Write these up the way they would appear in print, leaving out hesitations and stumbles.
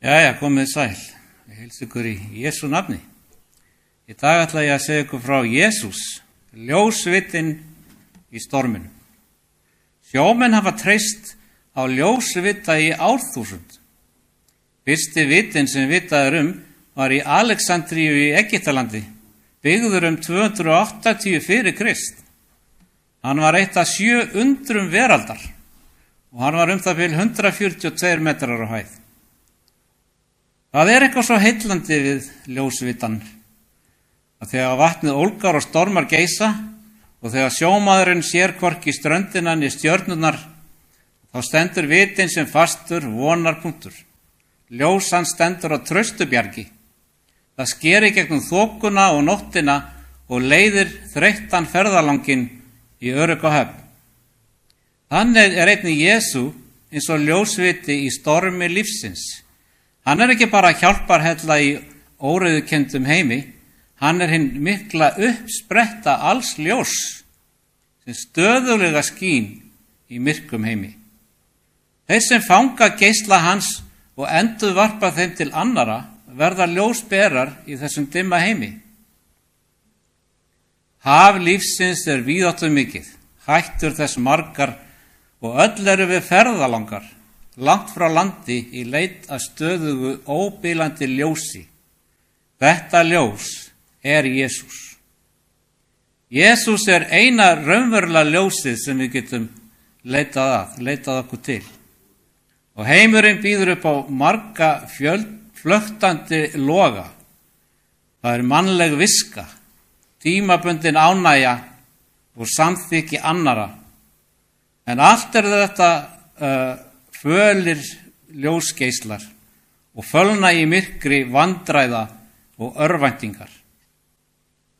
Jæja, komið sæl. Ég heilsa ykkur í Jesú nafni. Í dag ætla ég að segja ykkur frá Jesús, ljósvitinn í storminu. Sjómenn hafa treyst á ljósvita í árþúsund. Fyrsti vitinn sem vitað var í Alexandríu í Egyptalandi, byggður 280 fyrir Krist. Hann var eitt af 7 undrum veraldar og hann var það bil 142 metrar á hæð. Það eitthvað svo heillandi við ljósvitan að þegar vatnið ólgar og stormar geisa og þegar sjómaðurinn sér hvorki ströndina né stjörnurnar, þá stendur vitinn sem fastur vonarpunktur. Ljós hans stendur á traustubjargi. Það skeri gegnum þokuna og nóttina og leiðir þreyttan ferðalanginn í örugga höfn. Þannig einnig Jesú eins og ljósviti í stormi lífsins. Hann ekki bara hjálparhella í óreiðukendum heimi, hann hinn mikla uppspretta alls ljós sem stöðulega skín í myrkum heimi. Þeir sem fanga geisla hans og endurvarpa þeim til annara verða ljósberar í þessum dimma heimi. Haf lífsins víðáttu mikið, hættur þess margar og öll við ferðalangar, langt frá landi í leit að stöðugu óbilandi ljósi. Þetta ljós Jesús. Jesús eina raunverulega ljósið sem við getum leitað okkur til. Og heimurinn býður upp á marga flöktandi loga. Það mannleg viska, tímabundin ánægja og samþykki annara. En allt þetta fölir ljósgeislar og fölna í myrkri vandræða og örvæntingar.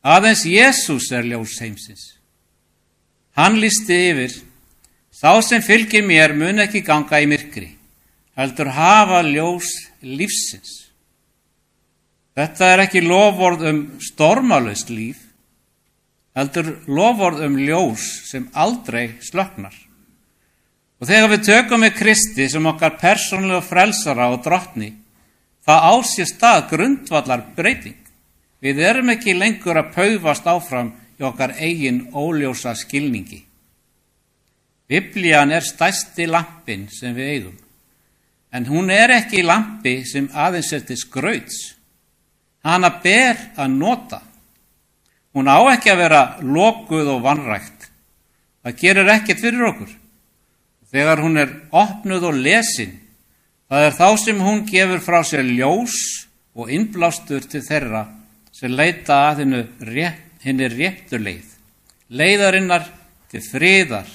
Aðeins Jesús ljós heimsins. Hann lýsti yfir: sá sem fylgir mér mun ekki ganga í myrkri, heldur hafa ljós lífsins. Þetta ekki loforð stormalaust líf, heldur loforð ljós sem aldrei slökknar. Og þegar við tökum við Kristi sem okkar persónulega frelsara og drottni, það á sér stað grundvallar breyting. Við ekki lengur að paufast áfram í okkar eigin óljósa skilningi. Biblían stærsti lampinn sem við eigum, en hún ekki lampi sem aðeins til skrauts. Hana ber að nota. Hún á ekki að vera lokuð og vanrækt. Það gerir ekkert fyrir okkur. Þegar hún opnuð og lesin, það þá sem hún gefur frá sér ljós og innblástur til þeirra sem leita að hinni réttu leið, leiðarinnar til friðar,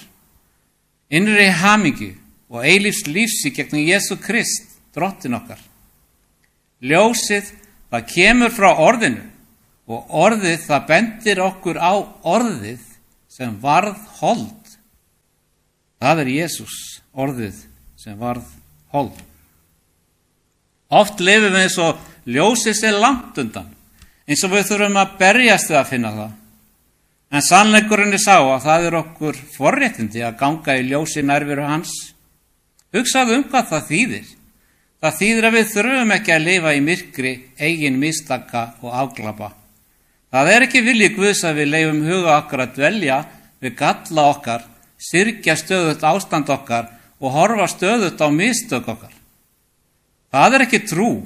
innri hamingju og eilífs lífs í gegnum Jesú Krist, drottin okkar. Ljósið, það kemur frá orðinu og orðið það bendir okkur á orðið sem varð hold. Það Jesús, orðið sem varð hold. Oft lifum við eins og ljósið langt undan, eins og við þurfum að berjast við að finna það. En sannleikurinn sá að það okkur forréttindi að ganga í ljósi nærveru hans. Hugsaðu hvað það þýðir. Það þýðir að við þurfum ekki að lifa í myrkri, eigin mistaka og afglapa. Það ekki vilji Guðs að við leifum huga okkar að dvelja við galla okkar, syrgja stöðugt ástand okkar og horfa stöðugt á mistök okkar. Það ekki trú,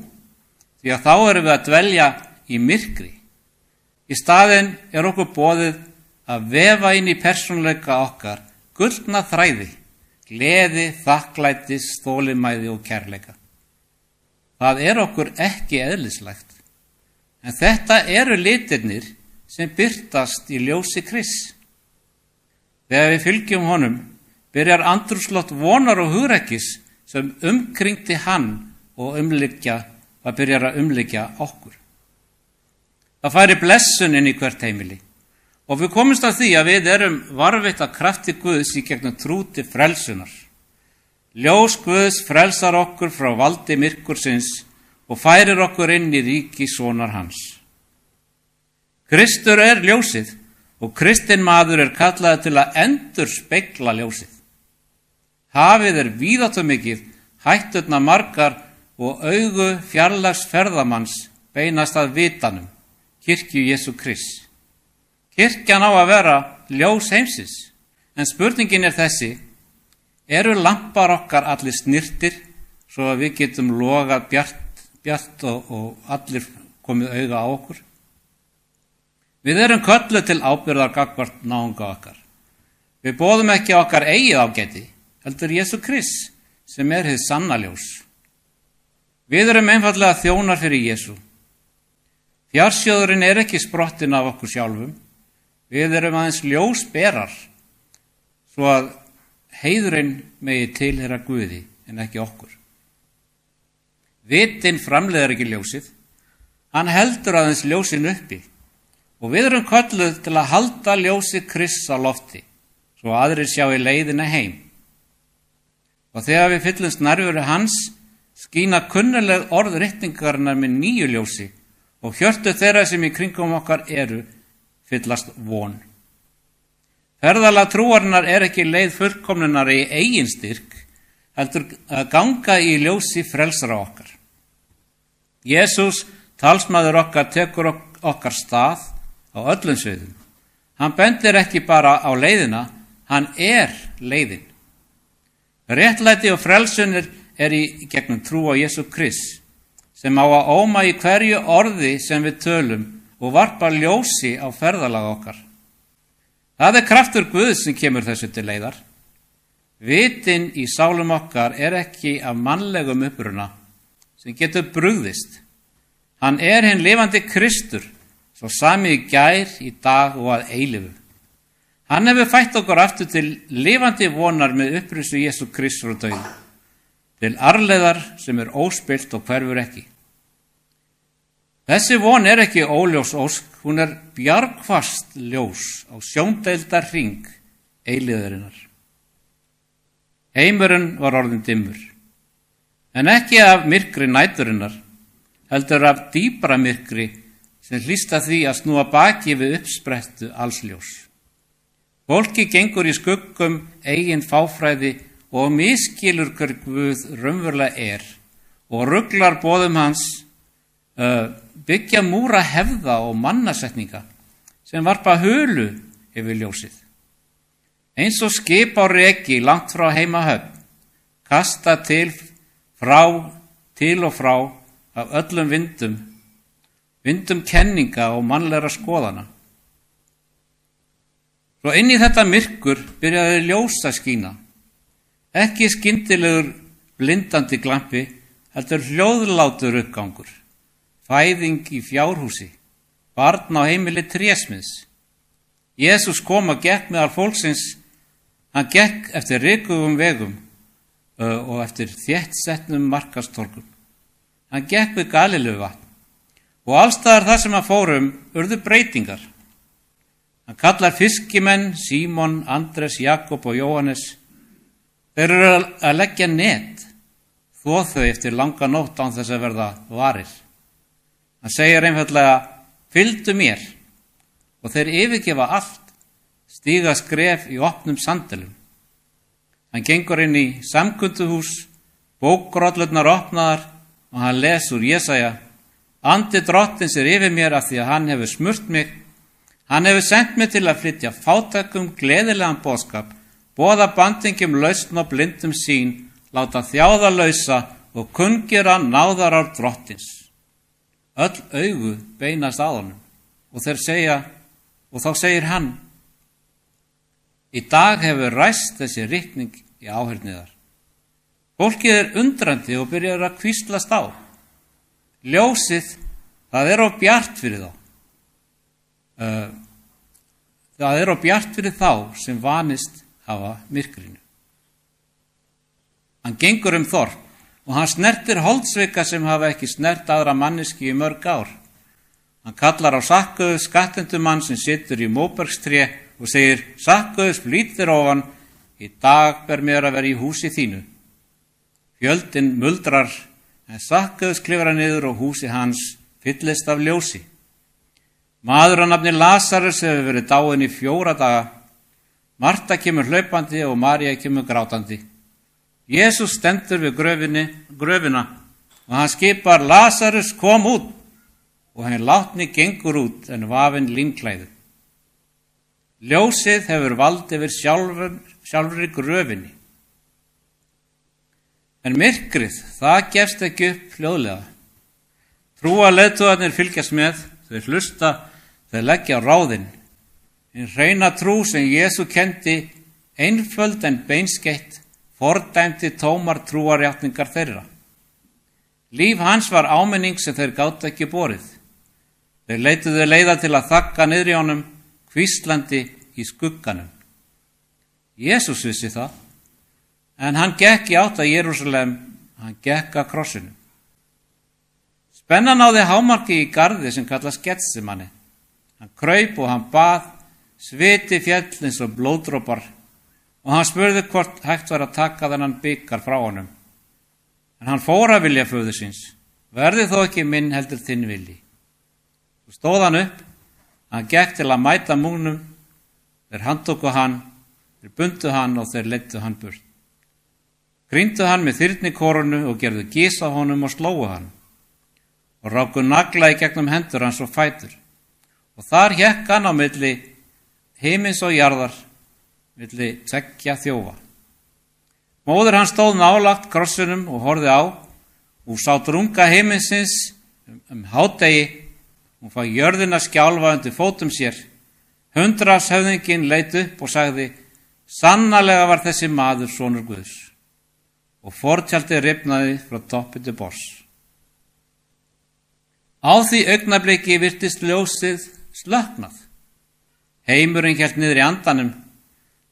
því að þá við að dvelja í myrkri. Í staðinn okkur boðið að vefa inn í persónuleika okkar gullna þræði, gleði, þakklætis, þolinmæði og kærleika. Það okkur ekki eðlislegt, en þetta litirnir sem birtast í ljósi Krists. Þegar við fylgjum honum, byrjar andrúmsloft vonar og hugrekkis sem umkringdi hann og það byrjar að umlykja okkur. Það færi blessun inn í hvert heimili og við komumst að því að við varðveitt af krafti Guðs í gegnum trú til frelsunar. Ljós Guðs frelsar okkur frá valdi myrkursins og færir okkur inn í ríki sonar hans. Kristur ljósið og kristinn maður kallaður til að endurspegla ljósið. Hafið víðáttu mikið, hætturnar margar og augu fjarlægs ferðamanns beinast að vitanum, kirkju Jesú Krists. Kirkjan á að vera ljós heimsins, en spurningin er þessi: eru lampar okkar allir snirtir svo að við getum logað bjart og allir komið auga á okkur? Við erum kölluð til ábyrgðar gagnvart náunga okkar. Við boðum ekki okkar eigið ágæti, heldur Jesú Krists sem hið sanna ljós. Við erum einfaldlega þjónar fyrir Jesú. Fjársjóðurinn er ekki sprottin af okkur sjálfum. Við erum aðeins ljósberar, svo að heiðurinn megi tilheyra Guði en ekki okkur. Vitinn framleiðir ekki ljósið, hann heldur aðeins ljósin uppi, og við erum kölluð til að halda ljósi Krists á lofti, svo aðrir sjá í leiðina heim. Og þegar við fyllumst nærveru hans, skína kunnuleg orð ritningarinnar með nýju ljósi, og hjörtu þeirra sem í kringum okkar eru fyllast von. Ferðalag trúarinnar er ekki leið fullkomnunar í eigin styrk, heldur að ganga í ljósi frelsara okkar. Jesús, talsmaður okkar, tekur okkar stað á öllum sviðum. Hann bendir ekki bara á leiðina, hann er leiðin. Réttlæti og frelsunir er í gegnum trú á Jesú Krist, sem á að óma í hverju orði sem við tölum og varpa ljósi á ferðalag okkar. Það er kraftur Guðs sem kemur þessu til leiðar. Vitinn í sálum okkar er ekki af mannlegum uppruna sem getur brugðist. Hann er hinn lifandi Kristur, svo sami í gær, í dag og að eilífu. Hann hefur fætt okkur aftur til lifandi vonar með upprisu Jesú Krists frá dauðum, til arfleiðar sem er óspillt og hverfur ekki. Þessi von er ekki óljós ósk, hún er bjargfast ljós á sjóndeildar hring eilíðarinnar. Heimurinn var orðinn dimmur, en ekki af myrkri næturinnar, heldur af dýpra myrkri sem hlýst að því að snúa baki við uppsprettu alls ljós. Fólki gengur í skuggum eigin fáfræði og miskilur hver Guð raunverulega er og ruglar boðum hans, byggja múra hefða og mannasetninga sem varpa hulu yfir ljósið. Eins og skip á reki langt frá heimahöfn, kasta til og frá af öllum vindum kenninga og mannlegra skoðana. Svo inn í þetta myrkur byrjaði ljós að skína, ekki skyndilegur blindandi glampi, heldur hljóðlátur uppgangur. Fæðing í fjárhúsi, barn á heimili trésmiðs. Jesús kom og gekk meðal fólksins, hann gekk eftir rykugum vegum og eftir þéttsetnum markastorgum. Hann gekk við Galileuvatn og allstaðar þar sem hann fórum urðu breytingar. Hann kallar fiskimenn, Símon, Andres, Jakob og Jóhannes. Þeir eru að leggja net, þvo þau eftir langa nótt án þess að verða varir. Hann segir einfaldlega, fylgdu mér, og þeir yfirgefa allt, stíga skref í opnum sandölum. Hann gengur inn í samkunduhús, bókrollurnar opnaðar og hann les úr Jesaja: Andi Drottins er yfir mér af því að hann hefur smurt mig. Hann hefur sendt mig til að flytja fátækum gleðilegan boðskap, boða bandingjum lausn og blindum sýn, láta þjáða lausa og kunngera náðarár Drottins. Öll augu beinast að honum og þá segir hann: Í dag hefur ræst þessi ritning í áheyrniðar. Fólkið er undrandi og byrjar að hvíslast á. Ljósið, það er of bjart fyrir þá. Það er of bjart fyrir þá sem vanist hafa myrkrinu. Hann gengur þorp og hann snertir holdsveika sem hafa ekki snert aðra manneski í mörg ár. Hann kallar á Sakkaus, skattendumann sem situr í móbergstré og segir: Sakkaus, flýt þér ofan, í dag ber mér að vera í húsi þínu. Fjöldinn muldrar, en Sakkaus klifrar niður og húsi hans fyllist af ljósi. Maður að nafni Lasarus hefur verið dáinn í 4 daga. Marta kemur hlaupandi og María kemur grátandi. Jesús stendur við gröfina og hann skipar Lasarus kom út og hann látni gengur út en vafinn línklæðu. Ljósið hefur vald yfir sjálfri gröfinni. En myrkrið, það gefst ekki upp hljóðlega. Trúarleiðtogarnir fylgjast með, þau hlusta, þau leggja á ráðin. Hinn hreina trú sem Jesú kenndi, einföld en beinskeitt, fordæmdi tómar trúarjátningar þeirra. Líf hans var áminning sem þeir gátu ekki borið. Þeir leituðu leiða til að þagga niðri á honum, hvíslandi í skugganum. Jesús vissi það, en hann gekk í átt að Jerúsalem, hann gekk að krossinu. Spennan náði hámarki í garði sem kallast Getsemani. Hann kraup og hann bað, sviti féll eins og blóðdropar og hann spurði hvort hægt var að taka þennan bikar frá honum. En hann fór að vilja föður síns, verði þó ekki minn heldur þinn vilji. Svo stóð hann upp, hann gekk til að mæta múgnum, þeir handtóku hann, þeir bundu hann og þeir leiddu hann burt. Gríndu hann með þyrnikorunu og gerðu gys á honum og slóu hann og ráku nagla í gegnum hendur hans og fætur. Og þar hékk hann á milli himins og jarðar, milli tveggja þjófa. Móðir hans stóð nálagt krossinum og horfði á og sá drunga himinsins hádegi. Hún fá jörðina skjálfa undir fótum sér. Hundraðshöfðinginn leit upp og sagði, sannarlega var þessi maður sonur Guðs. Og fortjaldið rifnaði frá toppi til botns. Á því augnabliki virtist ljósið slökknað. Heimurinn hélt niður í andanum,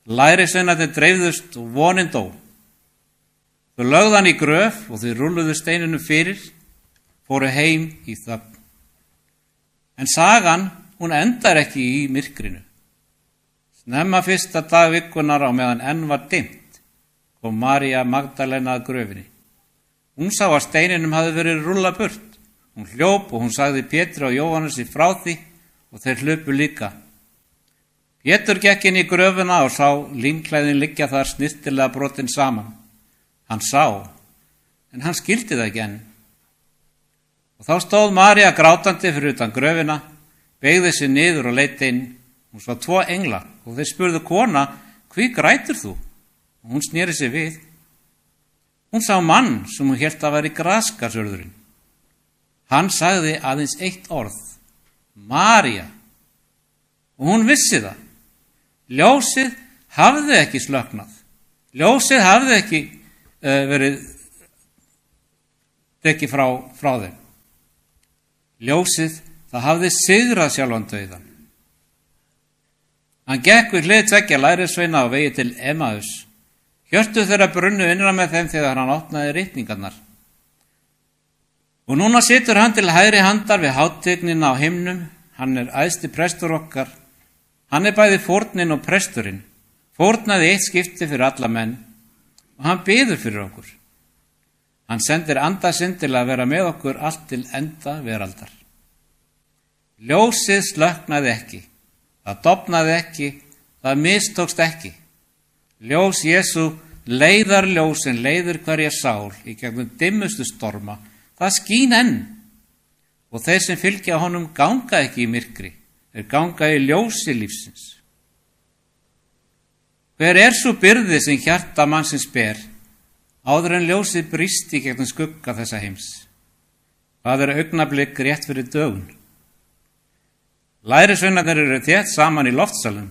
lærisveinarnir dreifðust og vonin dó. Þau lögðu hann í gröf og þau rúlluðu steinunum fyrir, fóru heim í þögn. En sagan, hún endar ekki í myrkrinu. Snemma fyrsta dag vikunar á meðan enn var dimmt, kom María Magdalena að gröfinni. Hún sá að steininum hafði verið rúllað burt. Hún hljóp og hún sagði Pétri og Jóhannesi frá því og þeir hlupu líka. Pétur gekk inn í gröfuna og sá línklæðin liggja þar snyrtilega brotin saman. Hann sá, en hann skildi það ekki enn. Og þá stóð María grátandi fyrir utan gröfina, beygði sig niður og leit inn. Hún sá 2 engla og þeir spurðu kona, hví grætur þú? Og hún sneri sig við. Hún sá mann sem hún hélt að væri graskarsörðurinn. Hann sagði aðeins 1 orð, María. Og hún vissi það. Ljósið hafði ekki slökknað. Ljósið hafði ekki verið tekið frá þeim. Ljósið, það hafði sigrað sjálfan dauðan. Hann gekk við hlið 2 lærisveina á vegi til Emmaus. Hjörtu þeirra brunnu innra með þeim þegar hann opnaði ritningarnar. Og núna situr hann til hægri handar við hátignina á himnum. Hann æðsti prestur okkar. Hann bæði fórnin og presturinn. Fórnaði 1 skipti fyrir alla menn og hann biður fyrir okkur. Hann sendir anda sinn til að vera með okkur allt til enda veraldar. Ljósið slökknaði ekki. Það dofnaði ekki. Það mistókst ekki. Ljós Jesú leiðar ljós en leiðir hverja sál í gegnum dimmustu storma. Það skín enn. Og þeir sem fylgja honum ganga ekki í myrkri. Þeir ganga í ljósi lífsins. Hver svo byrði sem hjarta mannsins ber, áður en ljósið brýst í gegnum skugga þessa heims? Það augnablik rétt fyrir dögun. Lærisveinarnir eru þétt saman í loftsalum.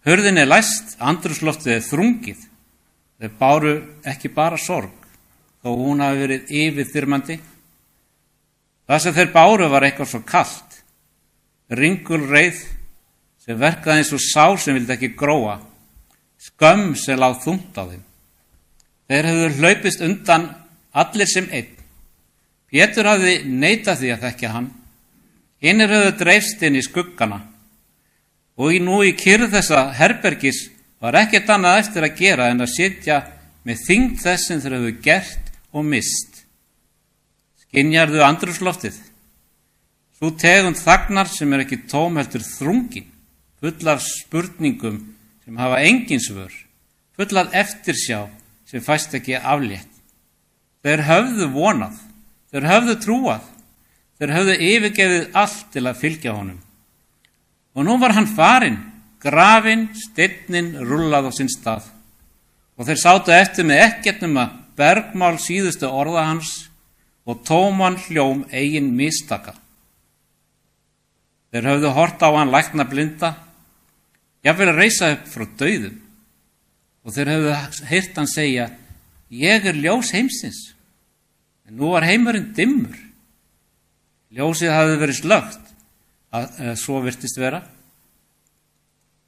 Hurðin læst, andrúmsloftið þrungið. Þeir báru ekki bara sorg, þó hún hafi verið yfirþyrmandi. Það sem þeir báru var eitthvað svo kalt, ringulreið sem verkaði eins og sár sem vildi ekki gróa, skömm sem lá þungt á þeim. Þeir hefðu hlaupist undan allir sem einn. Pétur hafði neitað því að þekkja hann. Hinir höfðu dreifst inn í skuggana. Og nú í kyrrð þessa herbergis var ekkert annað eftir að gera en að sitja með þyngd þess sem þeir höfðu gert og mist. Skynjarðu andrúmsloftið? Sú tegund þagnar sem ekki tóm heldur þrungin, fullar spurningum sem hafa engin svör, fullar eftirsjá sem fæst ekki aflétt. Þeir höfðu vonað, Þeir höfðu trúað. Þeir höfðu yfirgefið allt til að fylgja honum. Og nú var hann farinn, grafinn, steinninn rullað á sinn stað. Og þeir sátu eftir með ekkert nema bergmál síðustu orða hans og tóman hljóm eigin mistaka. Þeir höfðu hort á hann lækna blinda, jafnvel að reisa upp frá dauðum. Og þeir höfðu heyrt hann segja, ég er ljós heimsins. En nú var heimurinn dimmur. Ljósið hafði verið slökkt, svo virtist vera.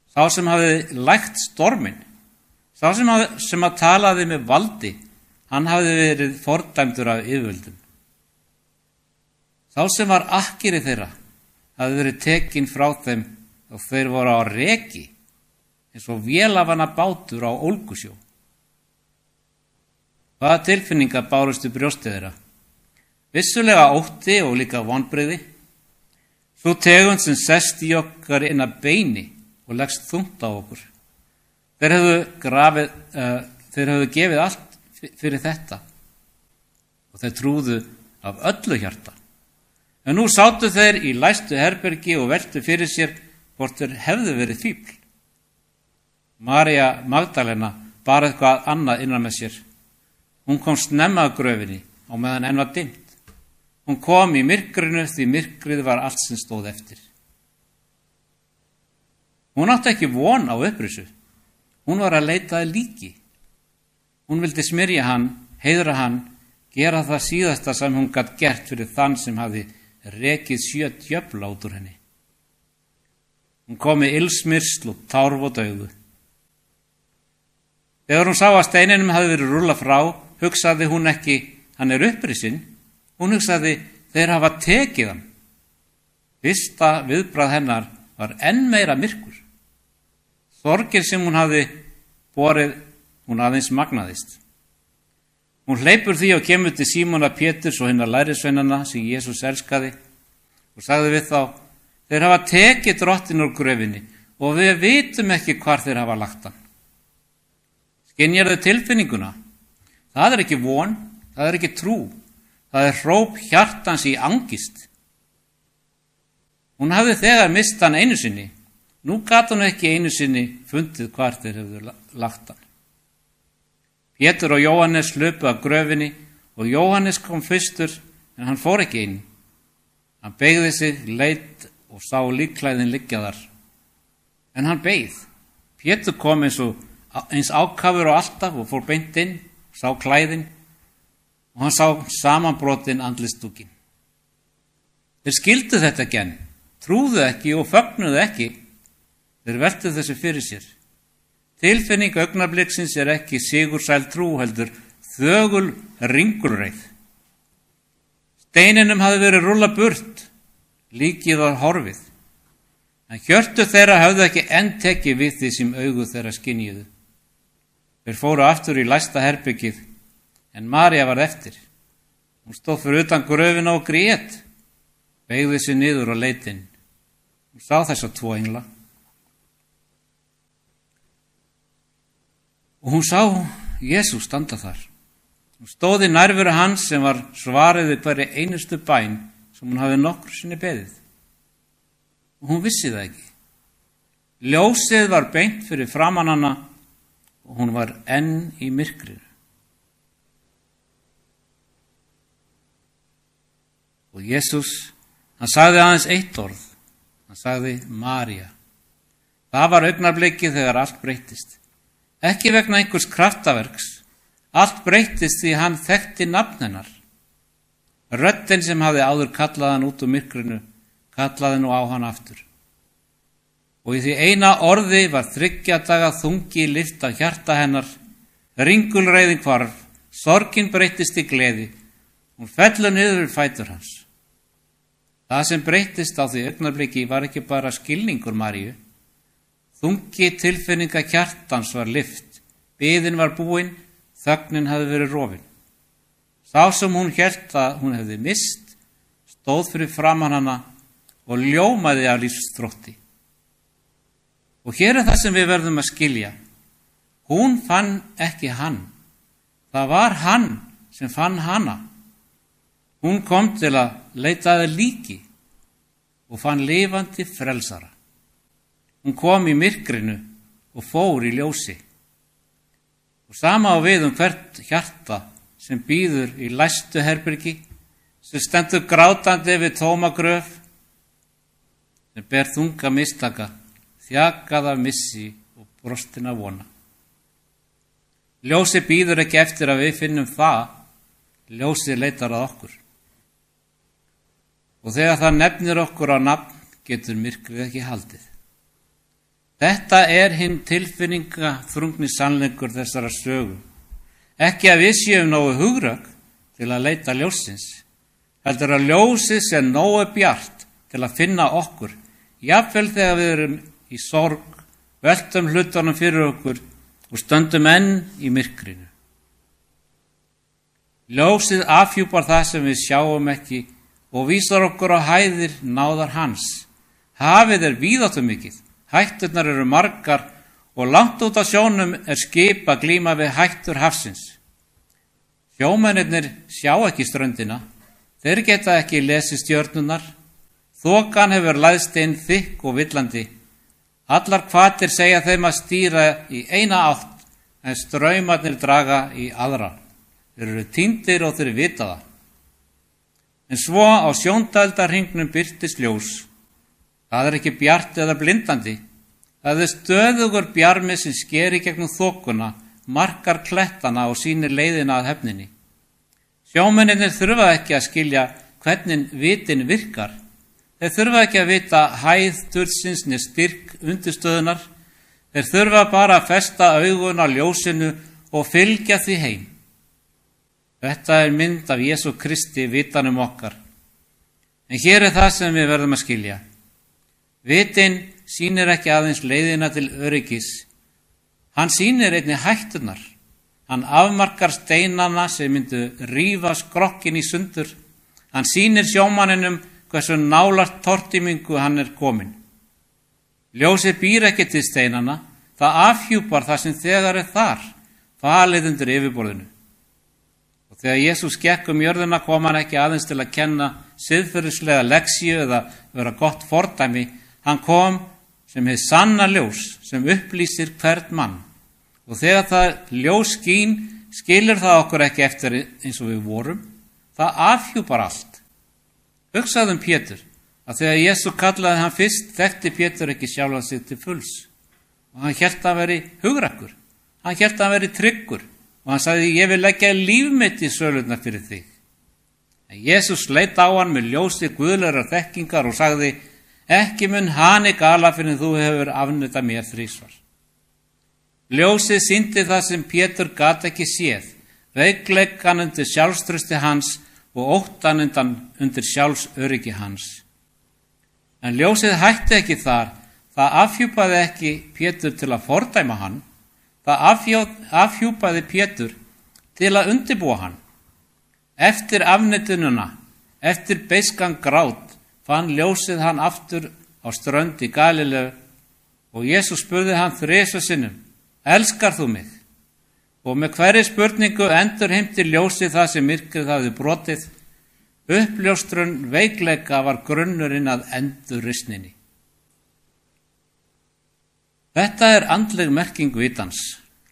Sá sem hafði lægt storminn, sá sem að talaði með valdi, hann hafði verið fordæmdur af yfirvöldum. Sá sem var akkeri þeirra hafði verið tekinn frá þeim og þeir voru á reki eins og vélafanna bátur á ólgusjó. Hvaða tilfinningar bárustu brjósti þeirra? Vissulega ótti og líka vonbrigði. Sú tegund sem sest í okkar inn að beini og leggst þungt á okkur. Þeir höfðu gefið allt fyrir þetta og þeir trúðu af öllu hjarta. En nú sátu þeir í læstu herbergi og veltu fyrir sér hvort þeir hefðu verið fífl. María Magdalena bar eitthvað annað innan með sér. Hún kom snemma að gröfinni á meðan enn var dimmt. Hún kom í myrkrinu því myrkrið var allt sem stóð eftir. Hún átti ekki von á upprisu. Hún var að leita að líki. Hún vildi smyrja hann, heiðra hann, gera það síðasta sem hún gat gert fyrir þann sem hafði rekið 7 djöfla út úr henni. Hún kom með ilsmyrsl og tárvot augu. Þegar hún sá að steininum hafði verið rúllað frá, hugsaði hún ekki, hann er upprisinn. Hún hugsaði, þeir hafa tekið hann. Fyrsta viðbragð hennar var enn meira myrkur. Sorgir sem hún hafði borið, hún aðeins magnaðist. Hún hleypur því og kemur til Símona Péturs og hinna lærisveinanna sem Jesús elskaði og sagði við þá, þeir hafa tekið drottinn úr gröfinni og við vitum ekki hvar þeir hafa lagt hann. Skynjarðu tilfinninguna? Það er ekki von, það er ekki trú, það er hróp hjartans í angist. Hún hafði þegar mist hann einu sinni, nú gat hún ekki einu sinni fundið hvar þeir hefðu lagt hann. Pétur og Jóhannes hlupu af gröfinni og Jóhannes kom fyrstur en hann fór ekki inn. Hann beygði sig, leit og sá líkklæðin liggja þar. En hann beið. Pétur kom eins ákafur og alltaf og fór beint inn, sá klæðin og hann sá samanbrotin andlitsdúkinn. Þeir skildu þetta ekki enn, trúðu ekki og fögnuðu ekki. Þeir veltu þessu fyrir sér. Tilfinning augnabliksins er ekki sigursæl trú heldur þögul ringulreið. Steininum hafði verið rúllað burt, líkið var horfið. En hjörtu þeirra höfðu ekki enn tekið við því sem augu þeirra skynjuðu. Þeir fóru aftur í læsta herbergið, en María var eftir. Hún stóð fyrir utan gröfina og grét, beygði sig niður og leit inn. Hún sá þessa 2 engla. Og hún sá Jesús standa þar. Hún stóð í nærveru hans sem var svarið við hverri einustu bæn sem hún hafði nokkru sinni beðið. Og hún vissi það ekki. Ljósið var beint fyrir framan hana og hún var enn í myrkrinu. Og Jesús, hann sagði aðeins eitt orð. Hann sagði María. Það var augnablikið þegar allt breyttist. Ekki vegna einhvers kraftaverks. Allt breyttist því hann þekkti nafn hennar. Röddin sem hafði áður kallað hann út úr myrkrinu, kallaði nú á hann aftur. Og í því eina orði var 3 daga þungi lyft af hjarta hennar, ringulreiðin hvarf, sorgin breyttist í gleði, hún fellur niður við fætur hans. Það sem breyttist á því augnabliki var ekki bara skilningur Maríu. Þungi tilfinninga hjartans var lyft, biðin var búin, þögnin hafði verið rofin. Sá sem hún hélt að hún hefði mist, stóð fyrir framan hana og ljómaði af lífsþrótti. Og hér er það sem við verðum að skilja. Hún fann ekki hann. Það var hann sem fann hana. Hún kom til að leita að líki og fann lifandi frelsara. Hún kom í myrkrinu og fór í ljósi. Og sama á við hvert hjarta sem bíður í læstu herbergi, sem stendur grátandi við tóma gröf, sem ber þunga mistaka, þjakað af missi og brostin af vona. Ljósi bíður ekki eftir að við finnum það, ljósið leitar að okkur. Og þegar það nefnir okkur á nafn, getur myrkrið ekki haldið. Þetta er hinn tilfinningaþrungni sannleikur þessara sögu. Ekki að við séum nógu hugrögg til að leita ljósins, heldur að ljósið sé nógu bjart til að finna okkur, jafnvel þegar við erum í sorg, veltum hlutunum fyrir okkur og stöndum enn í myrkrinu. Ljósið afhjúpar það sem við sjáum ekki og vísar okkur á hæðir náðar hans. Hafið er víðáttumikið, hætturnar eru margar og langt út á sjónum er skip að glíma við hættur hafsins. Sjómennirnir sjá ekki ströndina, þeir geta ekki lesið stjörnunar, þokan hefur læðst inn þykk og villandi. Allar hvatir segja þeim að stýra í eina átt en straumarnir draga í aðra. Þeir eru týndir og þeir vita það. En svo á sjóndældarhringnum birtist ljós. Það er ekki bjart eða blindandi. Það er stöðugur bjarmi sem skeri gegnum þokuna, markar klettana og sýnir leiðina að hefninni. Sjómennirnir þurfa ekki að skilja hvernig vitin virkar. Þeir þurfa ekki að vita hæð þurrsins né styrk undirstöðunar. Þeir þurfa bara að festa augun á ljósinu og fylgja því heim. Þetta er mynd af Jesú Kristi vitanum okkar. En hér er það sem við verðum að skilja. Vitin sýnir ekki aðeins leiðina til öryggis. Hann sýnir einnig hætturnar. Hann afmarkar steinana sem myndu rífa skrokkin í sundur. Hann sýnir sjómanninum hversu nálægt tortímingu hann er komin. Ljósið býr ekki til steinana, það afhjúpar það sem þegar er þar, falið undir yfirborðinu. Og þegar Jesús gekk jörðina kom hann ekki aðeins til að kenna siðferðislega leksíu eða vera gott fordæmi, hann kom sem hið sanna ljós sem upplýsir hvern mann. Og þegar það ljós skín, skilur það okkur ekki eftir eins og við vorum, það afhjúpar allt. Hugsaðu Pétur, að þegar Jesú kallaði hann fyrst, þekkti Pétur ekki sjálfan sig til fulls. Og hann hélt að veri hugrakkur, hann hélt að veri tryggur, og hann sagði, ég vil leggja líf mitt í sölurnar fyrir þig. En Jesús leit á hann með ljósi guðlegar þekkingar og sagði, ekki mun hani gala fyrir þú hefur afneitað mér 3 svar. Ljósið sýndi það sem Pétur gat ekki séð, veikleikan undir sjálfstrausti hans og óttan undir sjálfsöryggi hans. En ljósið hætti ekki þar, það afhjúpaði ekki Pétur til að fordæma hann, það afhjúpaði Pétur til að undirbúa hann. Eftir afneitununa, eftir beiskan grát, fann ljósið hann aftur á strönd í Galileu og Jesús spurði hann 3 sinnum, elskar þú mig? Og með hverri spurningu endurheimti ljósið það sem myrkrið hafði brotið. Uppljóstrun veikleika var grunnurinn að endurrisninni. Þetta er andleg merking vitans.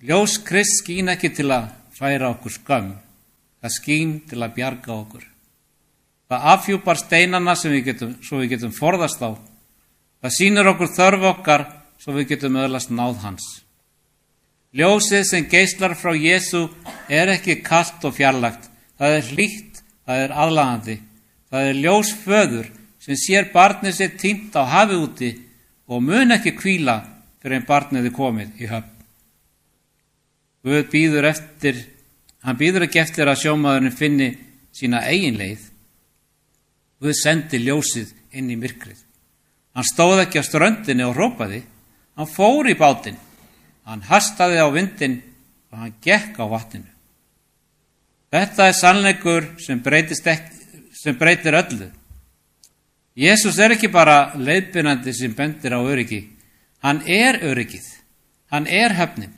Ljós Krist skín ekki til að færa okkur skömm. Það skín til að bjarga okkur. Það afhjúpar steinana svo við getum forðast á. Það sýnir okkur þörf okkar svo við getum öðlast náð hans. Ljósið sem geislar frá Jesú er ekki kalt og fjarlægt. Það er hlýtt, það er aðlaðandi. Það er ljós föður sem sér barnið sér týnt á hafi úti og mun ekki hvíla fyrir en barnið er komið í höfn. Guð bíður ekki eftir að sjómaðurinn finni sína eigin leið. Guð sendi ljósið inn í myrkrið. Hann stóð ekki á ströndinni og hrópaði, hann fór í bátinn, hann hastaði á vindinn og hann gekk á vatninu. Þetta er sannleikur sem breytir öllu. Jesús er ekki bara leiðbeinandi sem bendir á öryggi. Hann er öryggið, hann er höfnin,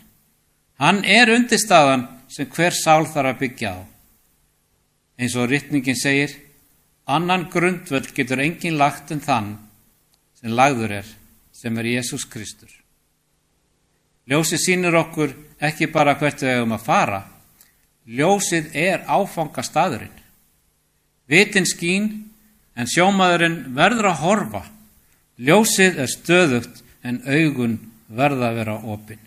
hann er undirstaðan sem hver sál þarf að byggja á. Eins og ritningin segir, annan grundvöll getur enginn lagt en þann sem lagður er, sem er Jesús Kristur. Ljósið sýnir okkur ekki bara hvert við eigum að fara, ljósið er áfangastaðurinn. Vitin skín, en sjómaðurinn verður að horfa. Ljósið er stöðugt, en augun verða að vera opin.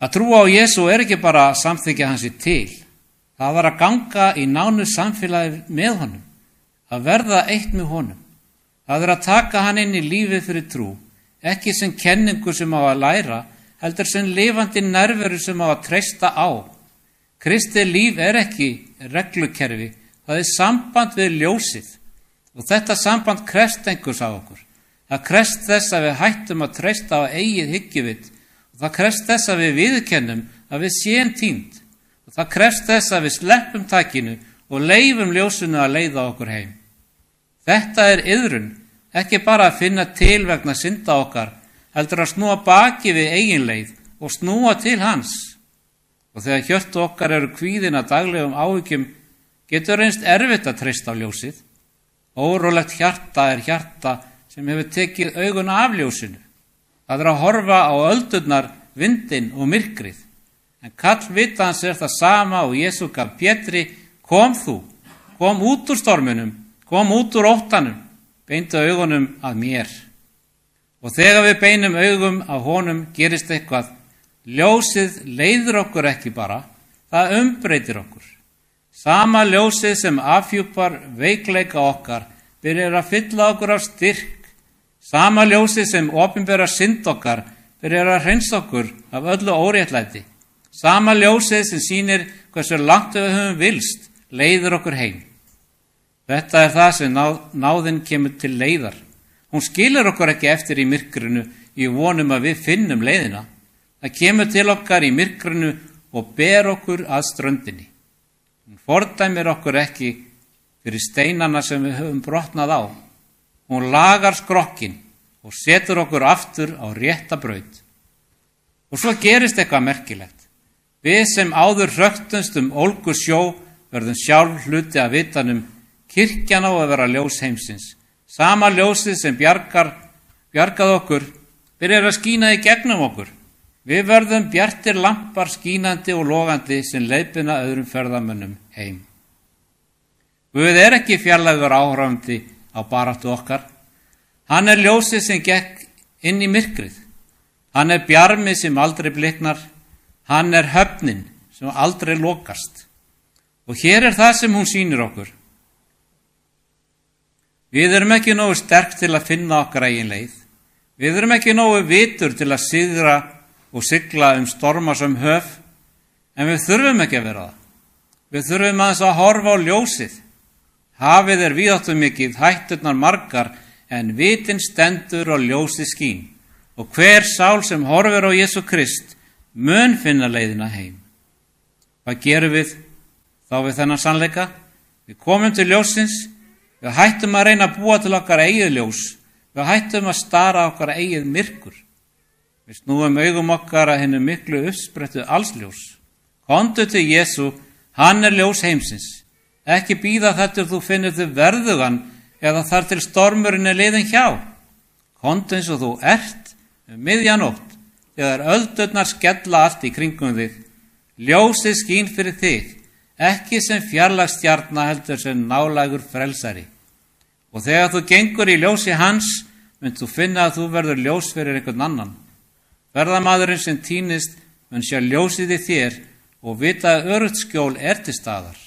Að trúa á Jesú er ekki bara að samþykkja hans til. Það var að ganga í nánu samfélagi með honum, að verða eitt með honum. Það er að taka hann inn í lífið fyrir trú, ekki sem kenningu sem á að læra, heldur sem lifandi nærveru sem á að treysta á. Kristi líf er ekki reglukerfi, það er samband við ljósið og þetta samband krefst einhvers af okkur. Það krefst þess að við hættum að treysta á eigið hyggjuvit og það krefst þess að við viðurkennum að við séum týnd og það krefst þess að við sleppum takinu og leyfum ljósinu að leiða okkur heim. Þetta er iðrun, ekki bara að finna til vegna synda okkar, heldur að snúa baki við eigin leið og snúa til hans. Og þegar hjörtu okkar eru kvíðin að daglegum áhyggjum, getur reynst erfitt að treysta á ljósið. Órólegt hjarta er hjarta sem hefur tekið augun af ljósinu. Það er að horfa á öldurnar, vindinn og myrkrið. En kall vitans er það sama og Jesú gaf Pétri, kom þú, kom út úr storminum, kom út úr óttanum, beindu augunum að mér. Og þegar við beinum augum að honum gerist eitthvað. Ljósið leiðir okkur ekki bara, það umbreytir okkur. Sama ljósið sem afhjúpar veikleika okkar byrjar að fylla okkur af styrk. Sama ljósið sem opinberar synd okkar byrjar að hreinsa okkur af öllu óréttlæti. Sama ljósið sem sýnir hversu langt við höfum vilst leiðir okkur heim. Þetta er það sem náðin kemur til leiðar. Hún skilur okkur ekki eftir í myrkrinu í vonum að við finnum leiðina. Það kemur til okkar í myrkrinu og ber okkur að ströndinni. Hún fordæmir okkur ekki fyrir steinana sem við höfum brotnað á. Hún lagar skrokkin og setur okkur aftur á rétta braut. Og svo gerist eitthvað merkilegt. Við sem áður hröktumst ólgu sjó verðum sjálf hluti af vitanum. Kirkjan á að vera ljós heimsins. Sama ljósið sem bjargað okkur byrjar að skína í gegnum okkur. Við verðum bjartir lampar skínandi og logandi sem leiðbeina öðrum ferðamönnum heim. Guð er ekki fjarlægur áhorfandi á baráttu okkar. Hann er ljósið sem gekk inn í myrkrið. Hann er bjarmið sem aldrei bliknar. Hann er höfnin sem aldrei lokast. Og hér er það sem hún sýnir okkur. Við erum ekki nógu sterk til að finna okkar eigin leið. Við erum ekki nógu vitur til að sigra og sigla stormasöm höf, en við þurfum ekki að vera það. Við þurfum aðeins að horfa á ljósið. Hafið er víðáttumikið, hætturnar margar, en vitin stendur og ljósið skín. Og hver sál sem horfir á Jesú Krist mun finna leiðina heim. Hvað gerum við þá við þennan sannleika? Við komum til ljósins, við hættum að reyna að búa til okkar eigið ljós, við hættum að stara okkar eigið myrkur. Við snúum augum okkar að hennu miklu uppsprettu allsljós. Komdu til Jesú, hann er ljós heimsins. Ekki bíða þar til þú finnur þau verðugan eða þar til stormurinn er liðinn hjá. Komdu eins og þú ert miðjanótt, þegar öldurnar skella allt í kringum þig. Ljósið skín fyrir þig, ekki sem fjarlægstjarna heldur sem nálægur frelsari. Og þegar þú gengur í ljósi hans, mynd þú finna að þú verður ljós fyrir einhvern annan. Ferðamaðurinn sem týnist mun sjá ljósið í þér og vita að öruggt skjól er til staðar.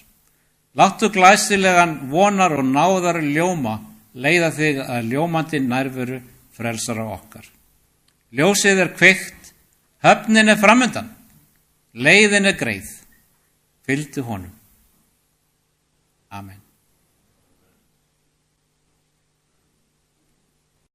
Láttu glæsilegan vonar og náðar ljóma leiða þig að ljómandi nærveru frelsara okkar. Ljósið er kveikt, höfnin er framundan, leiðin er greið. Fylgdu honum. Amen.